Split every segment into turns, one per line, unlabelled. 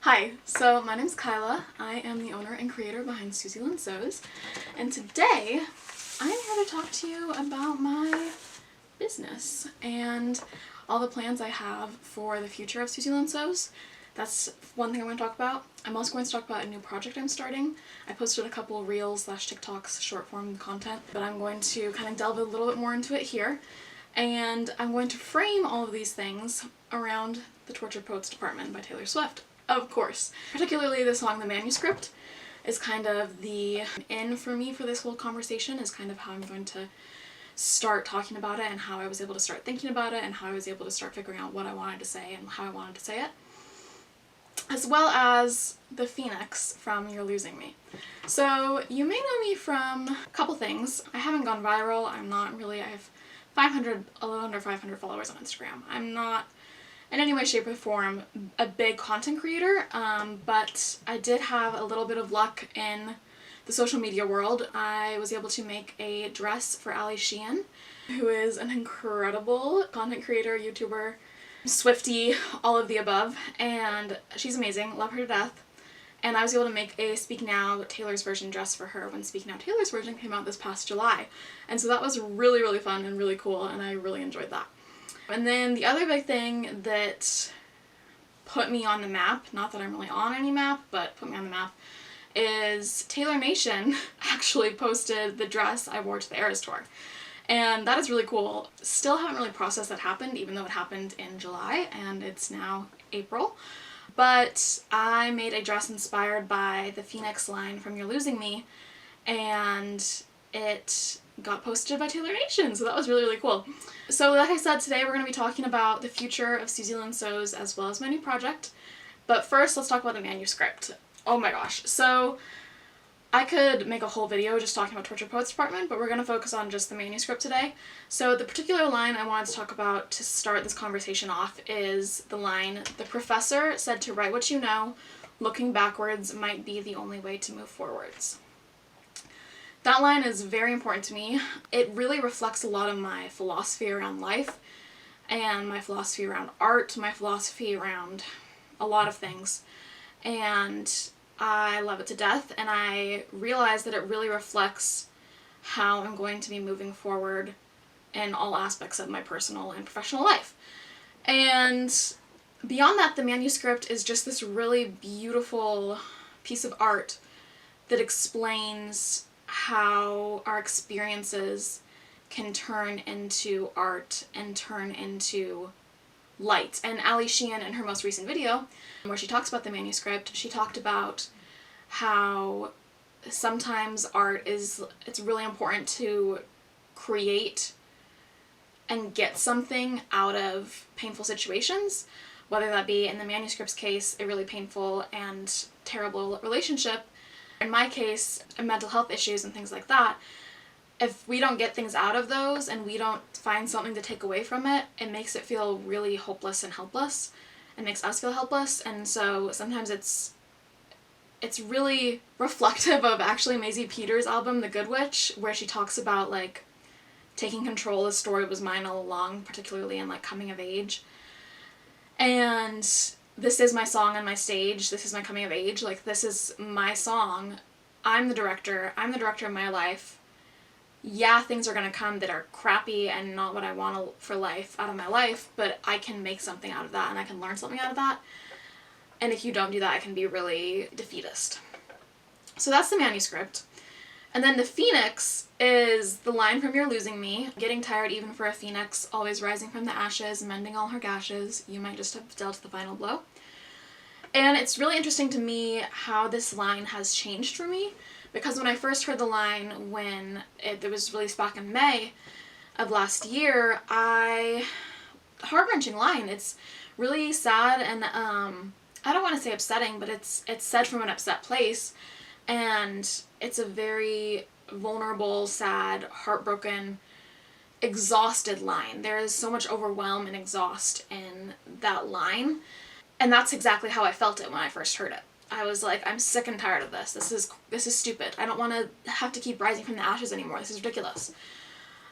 Hi, so my name's Kyla. I am the owner and creator behind Suzie Lynn Sews, and today I'm here to talk to you about my business and all the plans I have for the future of Suzie Lynn Sews. That's one thing I want to talk about. I'm also going to talk about a new project I'm starting. I posted a couple reels/TikToks, short form content, but I'm going to kind of delve a little bit more into it here. And I'm going to frame all of these things around the Tortured Poets Department by Taylor Swift. Of course. Particularly the song The Manuscript is kind of the in for me for this whole conversation, is kind of how I'm going to start talking about it and how I was able to start thinking about it and how I was able to start figuring out what I wanted to say and how I wanted to say it. As well as the Phoenix from You're Losing Me. So you may know me from a couple things. I haven't gone viral. I have a little under 500 followers on Instagram. I'm not in any way, shape, or form a big content creator, but I did have a little bit of luck in the social media world. I was able to make a dress for Ali Sheehan, who is an incredible content creator, YouTuber, Swiftie, all of the above, and she's amazing, love her to death. And I was able to make a Speak Now Taylor's version dress for her when Speak Now Taylor's version came out this past July. And so that was really, really fun and really cool, and I really enjoyed that. And then the other big thing that put me on the map, not that I'm really on any map, but put me on the map, is Taylor Nation actually posted the dress I wore to the Eras tour. And that is really cool. Still haven't really processed that happened, even though it happened in July and it's now April. But I made a dress inspired by the Phoenix line from You're Losing Me, and it got posted by Taylor Nation, so that was really, really cool. So like I said, today we're going to be talking about the future of Suzie Lynn Sews as well as my new project. But first, let's talk about the manuscript. Oh my gosh. So I could make a whole video just talking about Tortured Poets Department, but we're going to focus on just the manuscript today. So the particular line I wanted to talk about to start this conversation off is the line, "The professor said to write what you know, looking backwards might be the only way to move forwards." That line is very important to me. It really reflects a lot of my philosophy around life and my philosophy around art, my philosophy around a lot of things. And I love it to death, and I realize that it really reflects how I'm going to be moving forward in all aspects of my personal and professional life. And beyond that, the manuscript is just this really beautiful piece of art that explains how our experiences can turn into art and turn into light. And Ali Sheehan, in her most recent video, where she talks about the manuscript, she talked about how sometimes it's really important to create and get something out of painful situations, whether that be, in the manuscript's case, a really painful and terrible relationship. In my case, mental health issues and things like that. If we don't get things out of those and we don't find something to take away from it, it makes it feel really hopeless and helpless. It makes us feel helpless, and so sometimes it's really reflective of actually Maisie Peters' album, The Good Witch, where she talks about, like, taking control. The story was mine all along, particularly in, like, coming of age. And this is my song on my stage. This is my coming of age. Like, this is my song. I'm the director. I'm the director of my life. Yeah, things are going to come that are crappy and not what I want for life out of my life, but I can make something out of that and I can learn something out of that. And if you don't do that, I can be really defeatist. So that's the manuscript. And then the Phoenix is the line from You're Losing Me. Getting tired even for a phoenix, always rising from the ashes, mending all her gashes. You might just have dealt the final blow. And it's really interesting to me how this line has changed for me, because when I first heard the line when it was released back in May of last year, heart-wrenching line. It's really sad and I don't want to say upsetting, but it's said from an upset place, and it's a very vulnerable, sad, heartbroken, exhausted line. There is so much overwhelm and exhaust in that line, and that's exactly how I felt it when I first heard it. I was like, I'm sick and tired of this. This is stupid. I don't want to have to keep rising from the ashes anymore. This is ridiculous.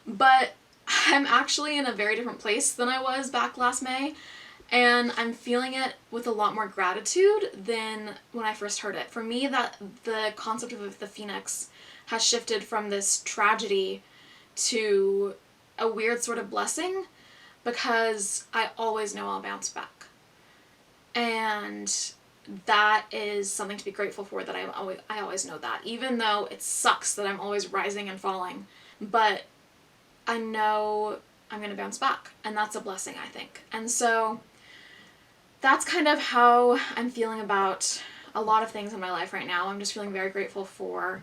But I'm actually in a very different place than I was back last May, And I'm feeling it with a lot more gratitude than when I first heard it. For me, that the concept of the phoenix has shifted from this tragedy to a weird sort of blessing, because I always know I'll bounce back. And that is something to be grateful for, that I always know that. Even though it sucks that I'm always rising and falling, but I know I'm going to bounce back. And that's a blessing, I think. And so that's kind of how I'm feeling about a lot of things in my life right now. I'm just feeling very grateful for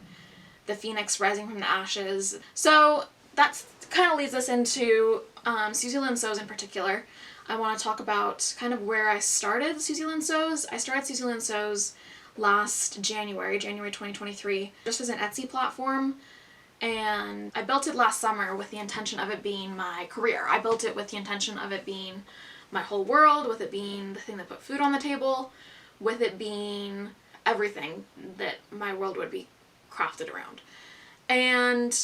the phoenix rising from the ashes. So that kind of leads us into Suzie Lynn Sews in particular. I want to talk about kind of where I started Suzie Lynn Sews. I started Suzie Lynn Sews last January 2023, just as an Etsy platform. And I built it last summer with the intention of it being my career. I built it with the intention of it being my whole world, with it being the thing that put food on the table, with it being everything that my world would be crafted around. And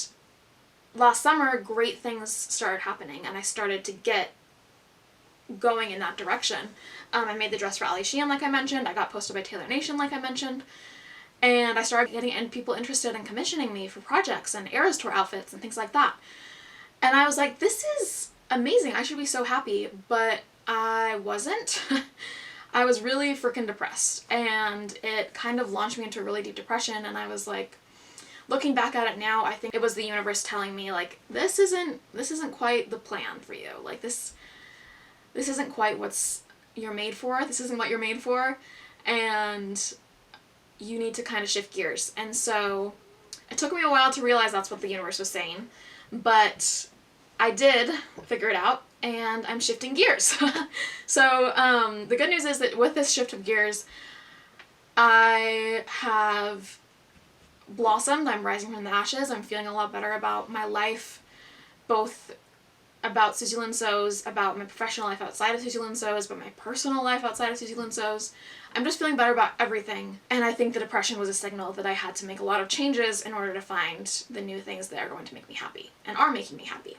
last summer, great things started happening, and I started to get going in that direction. I made the dress for Ali Sheehan, like I mentioned. I got posted by Taylor Nation, like I mentioned. And I started getting people interested in commissioning me for projects and Eras Tour outfits and things like that. And I was like, this is amazing. I should be so happy. But I wasn't. I was really freaking depressed. And it kind of launched me into a really deep depression. And I was like, looking back at it now, I think it was the universe telling me, like, this isn't quite the plan for you. Like, this isn't quite what you're made for. This isn't what you're made for. And you need to kind of shift gears. And so it took me a while to realize that's what the universe was saying, but I did figure it out, and I'm shifting gears. So the good news is that with this shift of gears, I have blossomed. I'm rising from the ashes. I'm feeling a lot better about my life, both about Suzie Lynn Sews, about my professional life outside of Suzie Lynn Sews, about my personal life outside of Suzie Lynn Sews. I'm just feeling better about everything. And I think the depression was a signal that I had to make a lot of changes in order to find the new things that are going to make me happy and are making me happy.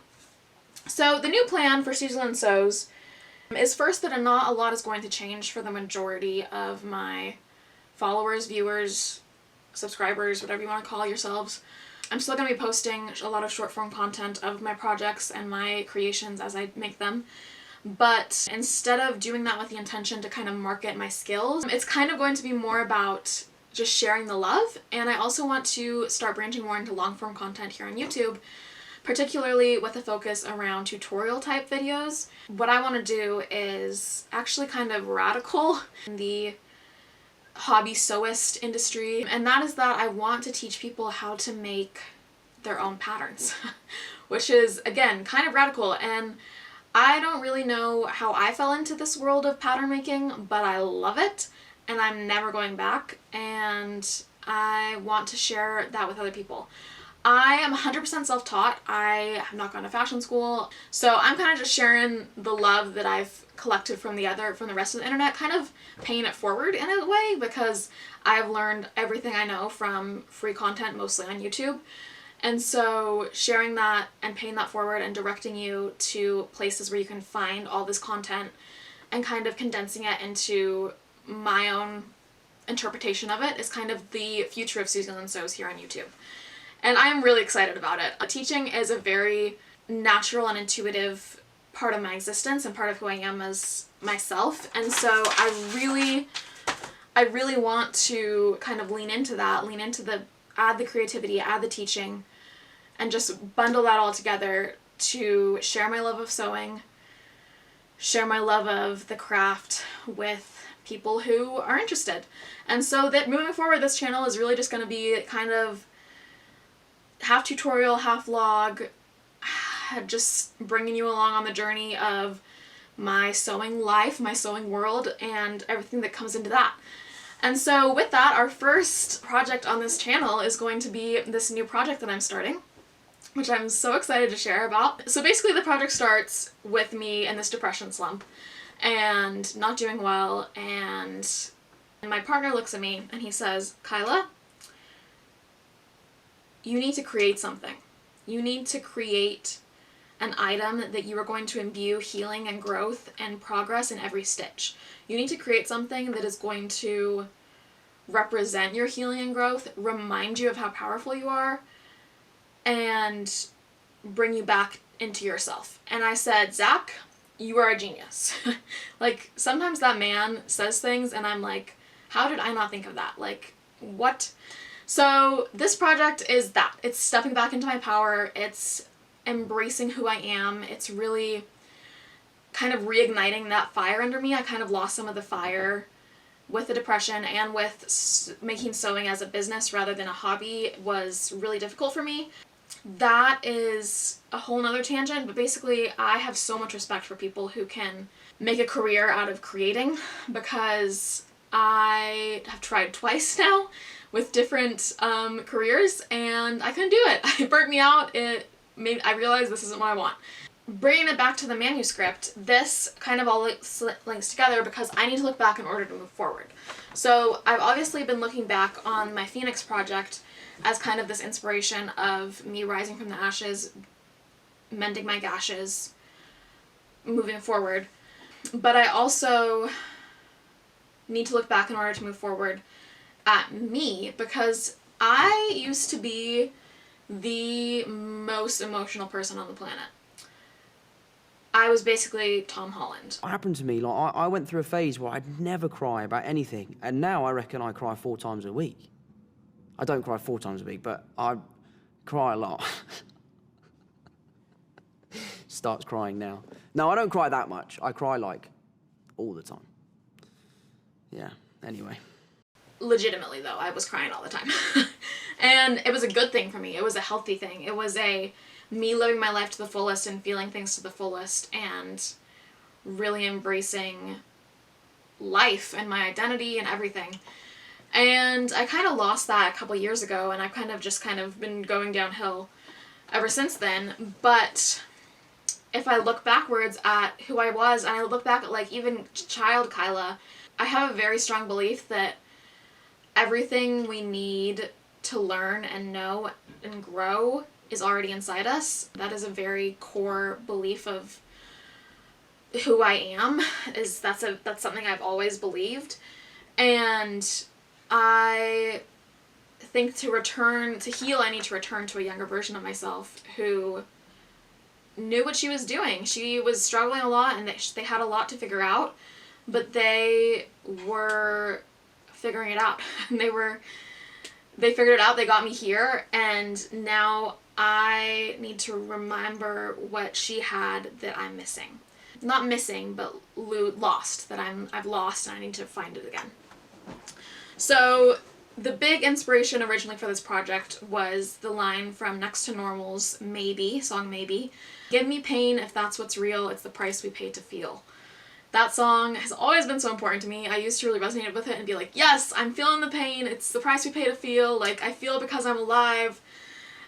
So the new plan for Suzie Lynn Sews is first that not a lot is going to change for the majority of my followers, viewers, subscribers, whatever you want to call yourselves. I'm still going to be posting a lot of short form content of my projects and my creations as I make them. But instead of doing that with the intention to kind of market my skills, it's kind of going to be more about just sharing the love. And I also want to start branching more into long form content here on YouTube, particularly with a focus around tutorial type videos. What I want to do is actually kind of radical in the hobby sewist industry, and that is that I want to teach people how to make their own patterns, which is, again, kind of radical. And I don't really know how I fell into this world of pattern making, but I love it, and I'm never going back, and I want to share that with other people. I am 100% self-taught. I have not gone to fashion school, so I'm kind of just sharing the love that I've collected from the rest of the internet, kind of paying it forward in a way, because I've learned everything I know from free content, mostly on YouTube. And so sharing that and paying that forward and directing you to places where you can find all this content and kind of condensing it into my own interpretation of it is kind of the future of Suzie Lynn Sews here on YouTube. And I am really excited about it. Teaching is a very natural and intuitive part of my existence and part of who I am as myself. And so I really want to kind of lean into add the creativity, add the teaching, and just bundle that all together to share my love of sewing, share my love of the craft with people who are interested. And so that moving forward, this channel is really just going to be kind of half tutorial, half vlog, just bringing you along on the journey of my sewing life, my sewing world, and everything that comes into that. And so with that, our first project on this channel is going to be this new project that I'm starting, which I'm so excited to share about. So basically the project starts with me in this depression slump and not doing well, and my partner looks at me and he says, "Kyla, you need to create something. You need to create an item that you are going to imbue healing and growth and progress in every stitch. You need to create something that is going to represent your healing and growth, remind you of how powerful you are, and bring you back into yourself. And I said, Zach, you are a genius. Like, sometimes that man says things and I'm like, how did I not think of that? Like, what? So this project is that. It's stepping back into my power. It's embracing who I am. It's really kind of reigniting that fire under me. I kind of lost some of the fire with the depression, and with making sewing as a business rather than a hobby was really difficult for me. That is a whole nother tangent, but basically I have so much respect for people who can make a career out of creating, because I have tried twice now with different careers and I couldn't do it. It burnt me out. I realized this isn't what I want. Bringing it back to the manuscript, this kind of all links together because I need to look back in order to move forward. So I've obviously been looking back on my Phoenix project as kind of this inspiration of me rising from the ashes, mending my gashes, moving forward. But I also need to look back in order to move forward at me, because I used to be the most emotional person on the planet. I was basically Tom Holland.
What happened to me, like, I went through a phase where I'd never cry about anything, and now I reckon I cry 4 times a week. I don't cry 4 times a week, but I cry a lot. Starts crying now. No, I don't cry that much. I cry, like, all the time. Yeah, anyway.
Legitimately, though, I was crying all the time. And it was a good thing for me. It was a healthy thing. It was me living my life to the fullest and feeling things to the fullest and really embracing life and my identity and everything. And I kind of lost that a couple years ago, and I've kind of been going downhill ever since then. But if I look backwards at who I was, and I look back at, like, even child Kyla, I have a very strong belief that everything we need to learn and know and grow is already inside us. That is a very core belief of who I am. That's something I've always believed. And I think to heal, I need to return to a younger version of myself who knew what she was doing. She was struggling a lot, and they had a lot to figure out, but they were figuring it out. They figured it out, they got me here, and now I need to remember what she had that I'm missing. Not missing, but lost, that I've lost, and I need to find it again. So the big inspiration originally for this project was the line from Next to Normal's song Maybe. Give me pain if that's what's real, it's the price we pay to feel. That song has always been so important to me. I used to really resonate with it and be like, yes, I'm feeling the pain, it's the price we pay to feel, like, I feel because I'm alive.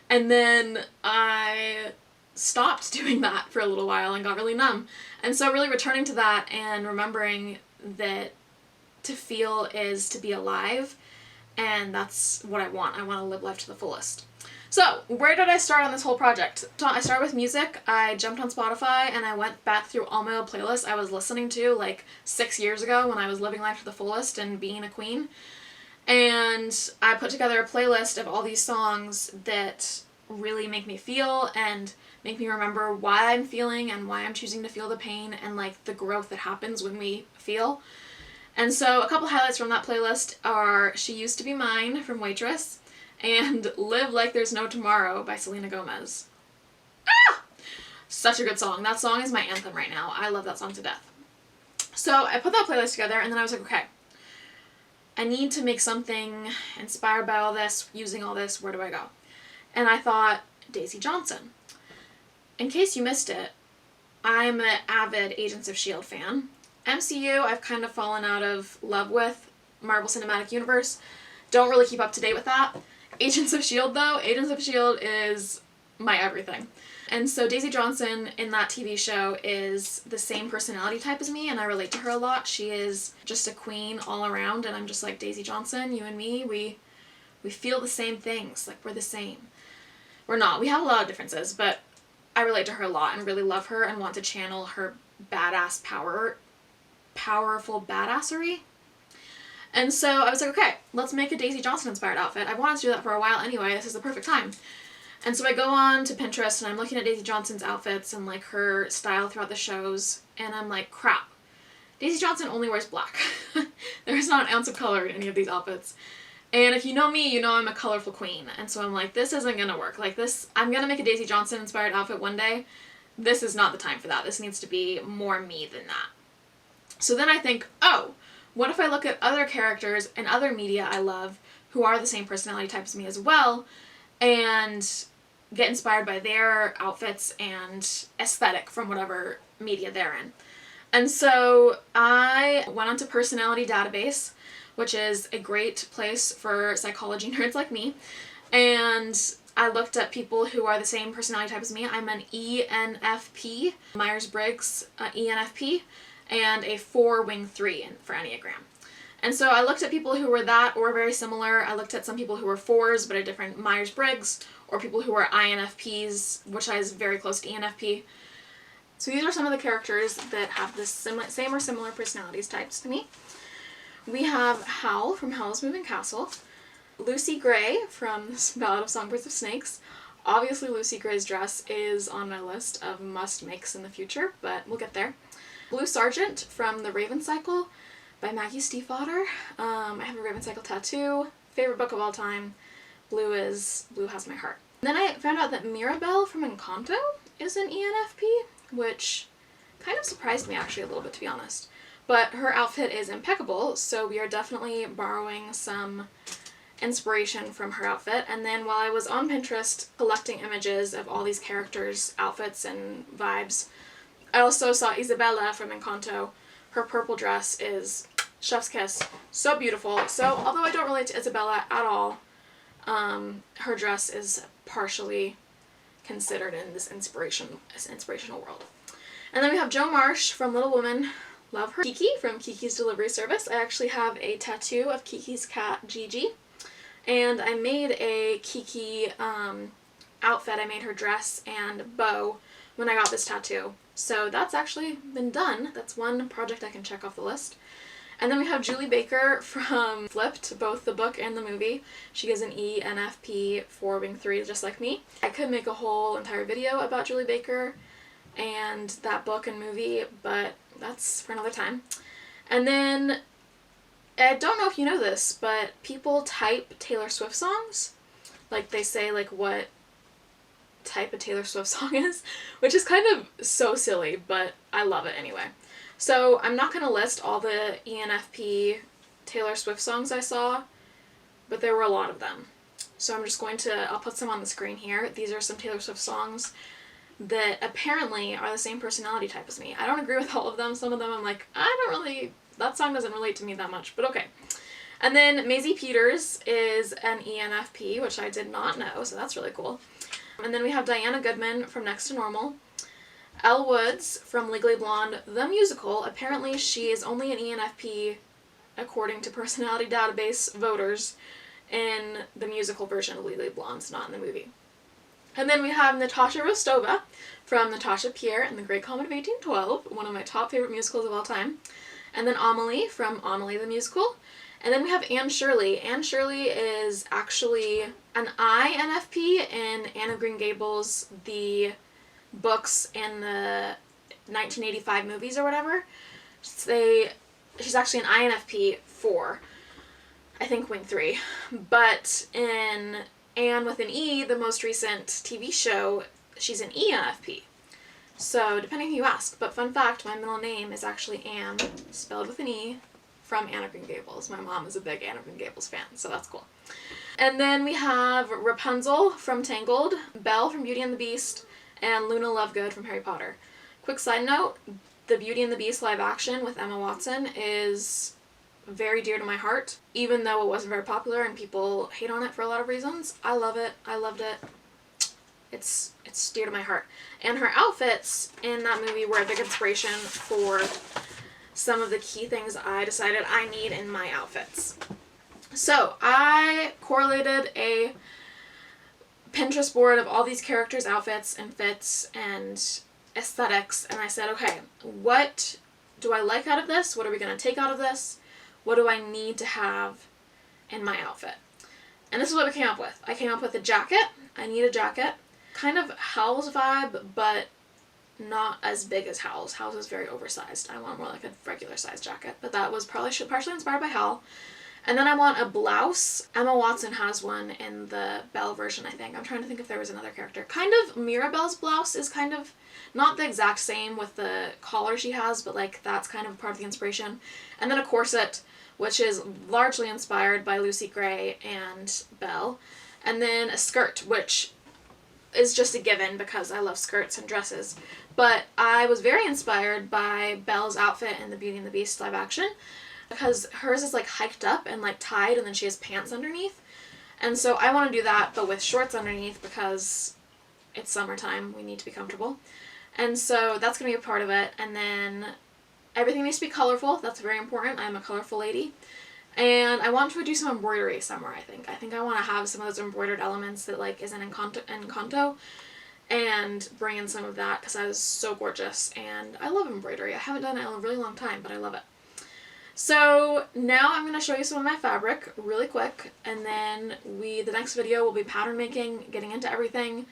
And then I stopped doing that for a little while and got really numb. And so really returning to that and remembering that to feel is to be alive, and that's what I want. I want to live life to the fullest. So, where did I start on this whole project? I started with music. I jumped on Spotify and I went back through all my old playlists I was listening to like 6 years ago when I was living life to the fullest and being a queen. And I put together a playlist of all these songs that really make me feel and make me remember why I'm feeling and why I'm choosing to feel the pain and, like, the growth that happens when we feel. And so a couple highlights from that playlist are She Used to Be Mine from Waitress and Live Like There's No Tomorrow by Selena Gomez. Ah! Such a good song. That song is my anthem right now. I love that song to death. So I put that playlist together and then I was like, okay, I need to make something inspired by all this, using all this, where do I go? And I thought, Daisy Johnson. In case you missed it, I'm an avid Agents of S.H.I.E.L.D. fan. MCU, I've kind of fallen out of love with. Marvel Cinematic Universe, don't really keep up to date with that. Agents of S.H.I.E.L.D. though, Agents of S.H.I.E.L.D. is my everything. And so Daisy Johnson in that TV show is the same personality type as me, and I relate to her a lot. She is just a queen all around, and I'm just like, Daisy Johnson, you and me, we feel the same things. Like, we're the same. We're not. We have a lot of differences, but I relate to her a lot and really love her and want to channel her badass powerful badassery. And so I was like, okay, let's make a Daisy Johnson inspired outfit. I've wanted to do that for a while anyway. This is the perfect time. And so I go on to Pinterest and I'm looking at Daisy Johnson's outfits and like her style throughout the shows, and I'm like, crap. Daisy Johnson only wears black. There's not an ounce of color in any of these outfits. And if you know me, you know I'm a colorful queen. And so I'm like, this isn't gonna work. Like this, I'm gonna make a Daisy Johnson inspired outfit one day. This is not the time for that. This needs to be more me than that. So then I think, oh, what if I look at other characters and other media I love who are the same personality type as me as well, and get inspired by their outfits and aesthetic from whatever media they're in. And so I went onto Personality Database, which is a great place for psychology nerds like me, and I looked at people who are the same personality type as me. I'm an ENFP, Myers-Briggs ENFP, and a 4-wing 3 for Enneagram. And so I looked at people who were that or very similar. I looked at some people who were 4s but a different Myers-Briggs, or people who were INFPs, which is very close to ENFP. So these are some of the characters that have the same or similar personalities types to me. We have Howl from Howl's Moving Castle, Lucy Gray from The Ballad of Songbirds of Snakes. Obviously Lucy Gray's dress is on my list of must-makes in the future, but we'll get there. Blue Sergeant from The Raven Cycle by Maggie Stiefvater. I have a Raven Cycle tattoo. Favorite book of all time. Blue has my heart. Then I found out that Mirabelle from Encanto is an ENFP, which kind of surprised me actually a little bit, to be honest. But her outfit is impeccable, so we are definitely borrowing some inspiration from her outfit. And then while I was on Pinterest collecting images of all these characters' outfits and vibes, I also saw Isabella from Encanto. Her purple dress is chef's kiss. So beautiful. So although I don't relate to Isabella at all, her dress is partially considered in this inspirational world. And then we have Jo Marsh from Little Women. Love her. Kiki from Kiki's Delivery Service. I actually have a tattoo of Kiki's cat, Gigi. And I made a Kiki outfit. I made her dress and bow when I got this tattoo. So that's actually been done. That's one project I can check off the list. And then we have Julie Baker from Flipped, both the book and the movie. She is an ENFP 4-wing 3, just like me. I could make a whole entire video about Julie Baker and that book and movie, but that's for another time. And then, I don't know if you know this, but people type Taylor Swift songs. Like, they say, like, what type of Taylor Swift song is, which is kind of so silly, but I love it anyway. So I'm not going to list all the ENFP Taylor Swift songs I saw, but there were a lot of them. So I'm just going to, I'll put some on the screen here. These are some Taylor Swift songs that apparently are the same personality type as me. I don't agree with all of them. Some of them I'm like, that song doesn't relate to me that much, but okay. And then Maisie Peters is an ENFP, which I did not know, so that's really cool. And then we have Diana Goodman from Next to Normal. Elle Woods from Legally Blonde, the musical. Apparently she is only an ENFP according to Personality Database voters in the musical version of Legally Blonde, not in the movie. And then we have Natasha Rostova from Natasha Pierre and the Great Comet of 1812, one of my top favorite musicals of all time. And then Amelie from Amelie the Musical. And then we have Anne Shirley. Anne Shirley is actually an INFP in Anne of Green Gables, the books and the 1985 movies or whatever. She's actually an INFP 4, I think wing 3. But in Anne with an E, the most recent TV show, she's an ENFP. So depending who you ask. But fun fact, my middle name is actually Anne, spelled with an E, from Anne of Green Gables. My mom is a big Anne of Green Gables fan, so that's cool. And then we have Rapunzel from Tangled, Belle from Beauty and the Beast, and Luna Lovegood from Harry Potter. Quick side note, the Beauty and the Beast live action with Emma Watson is very dear to my heart, even though it wasn't very popular and people hate on it for a lot of reasons. I love it. I loved it. It's dear to my heart. And her outfits in that movie were a big inspiration for some of the key things I decided I need in my outfits. So I correlated a Pinterest board of all these characters' outfits and fits and aesthetics, and I said, okay, what do I like out of this? What are we going to take out of this? What do I need to have in my outfit? And this is what we came up with. I came up with a jacket. I need a jacket. Kind of Howl's vibe, but not as big as Howl's. Howl's is very oversized. I want more like a regular size jacket, but that was probably partially inspired by Howl. And then I want a blouse. Emma Watson has one in the Belle version, I think. I'm trying to think if there was another character. Kind of Mirabelle's blouse is kind of not the exact same with the collar she has, but like that's kind of part of the inspiration. And then a corset, which is largely inspired by Lucy Gray and Belle. And then a skirt, which is just a given because I love skirts and dresses. But I was very inspired by Belle's outfit in the Beauty and the Beast live action, because hers is like hiked up and like tied, and then she has pants underneath. And so I want to do that, but with shorts underneath, because it's summertime, we need to be comfortable. And so that's going to be a part of it. And then everything needs to be colorful. That's very important. I'm a colorful lady. And I want to do some embroidery somewhere, I think. I think I want to have some of those embroidered elements that like is in Encanto, and bring in some of that, because that is so gorgeous. And I love embroidery. I haven't done it in a really long time, but I love it. So now I'm going to show you some of my fabric really quick, and then the next video will be pattern making, getting into everything.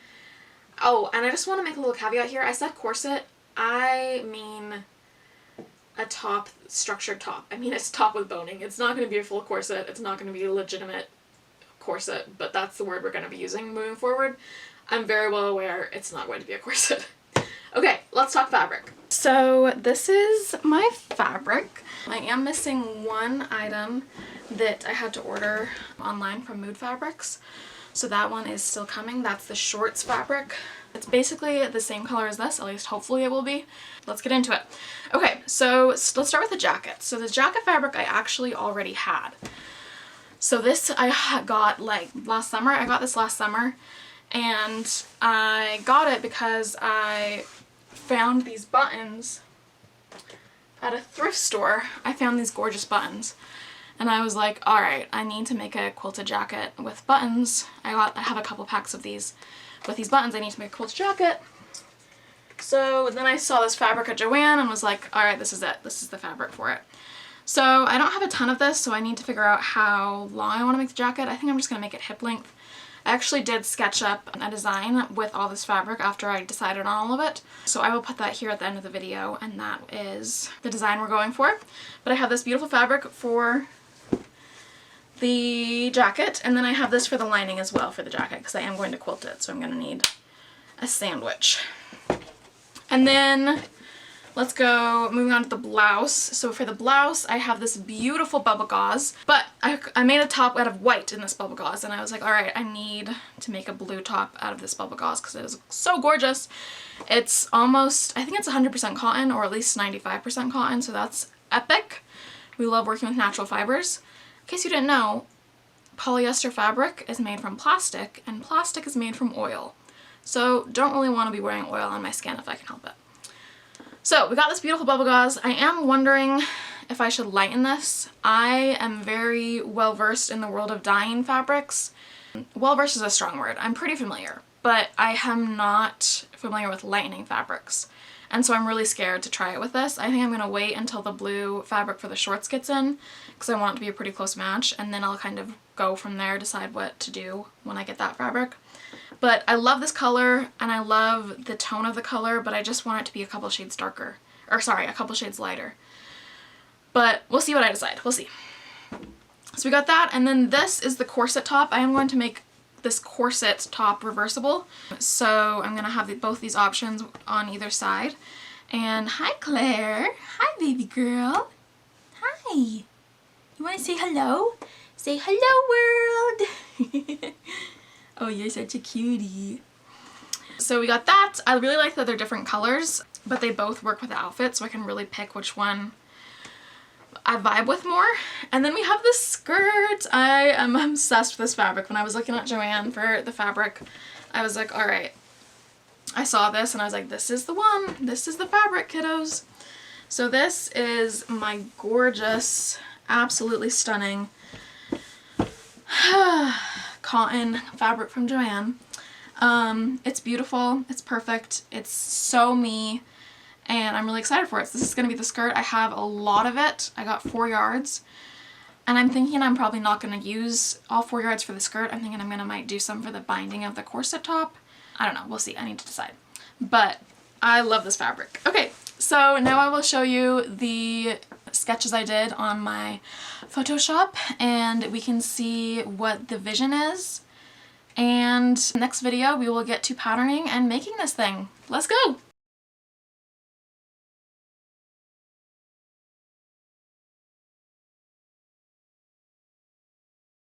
Oh, and I just want to make a little caveat here. I said corset. I mean a top, structured top. I mean it's top with boning. It's not going to be a full corset. It's not going to be a legitimate corset, but that's the word we're going to be using moving forward. I'm very well aware it's not going to be a corset. Okay, let's talk fabric. So this is my fabric. I am missing one item that I had to order online from Mood Fabrics. So that one is still coming. That's the shorts fabric. It's basically the same color as this, at least hopefully it will be. Let's get into it. Okay, so let's start with the jacket. So the jacket fabric I actually already had. So this I got like last summer. I got this last summer, and I got it because I found these buttons at a thrift store. I found these gorgeous buttons, and I was like, all right, I need to make a quilted jacket with buttons. I have a couple packs of these with these buttons. I need to make a quilted jacket. So then I saw this fabric at Joann and was like, all right, this is it. This is the fabric for it. So I don't have a ton of this, so I need to figure out how long I want to make the jacket. I think I'm just going to make it hip length. I actually did sketch up a design with all this fabric after I decided on all of it. So I will put that here at the end of the video, and that is the design we're going for. But I have this beautiful fabric for the jacket, and then I have this for the lining as well for the jacket, because I am going to quilt it, so I'm going to need a sandwich. And then let's go moving on to the blouse. So for the blouse, I have this beautiful bubble gauze, but I made a top out of white in this bubble gauze, and I was like, all right, I need to make a blue top out of this bubble gauze because it is so gorgeous. It's almost, I think it's 100% cotton, or at least 95% cotton, so that's epic. We love working with natural fibers. In case you didn't know, polyester fabric is made from plastic, and plastic is made from oil. So don't really want to be wearing oil on my skin if I can help it. So we got this beautiful bubble gauze. I am wondering if I should lighten this. I am very well versed in the world of dyeing fabrics. Well versed is a strong word. I'm pretty familiar, but I am not familiar with lightening fabrics. And so I'm really scared to try it with this. I think I'm going to wait until the blue fabric for the shorts gets in, because I want it to be a pretty close match, and then I'll kind of go from there, decide what to do when I get that fabric. But I love this color, and I love the tone of the color, but I just want it to be a couple shades darker. Or sorry, a couple shades lighter. But we'll see what I decide. We'll see. So we got that, and then this is the corset top. I am going to make this corset top reversible. So I'm going to have both these options on either side. And hi, Claire. Hi, baby girl. Hi. You want to say hello? Say hello, world. Oh, you're such a cutie. So we got that. I really like that they're different colors, but they both work with the outfit, so I can really pick which one I vibe with more. And then we have this skirt. I am obsessed with this fabric. When I was looking at Joann for the fabric, I was like, all right. I saw this and I was like, this is the one. This is the fabric, kiddos. So this is my gorgeous, absolutely stunning cotton fabric from Joann. It's beautiful, it's perfect, it's so me, and I'm really excited for it. So this is going to be the skirt. I have a lot of it. I got 4 yards. And I'm thinking I'm probably not going to use all 4 yards for the skirt. I'm thinking might do some for the binding of the corset top. I don't know. We'll see. I need to decide. But I love this fabric. Okay, so now I will show you the sketches I did on my Photoshop, and we can see what the vision is. And next video we will get to patterning and making this thing. Let's go!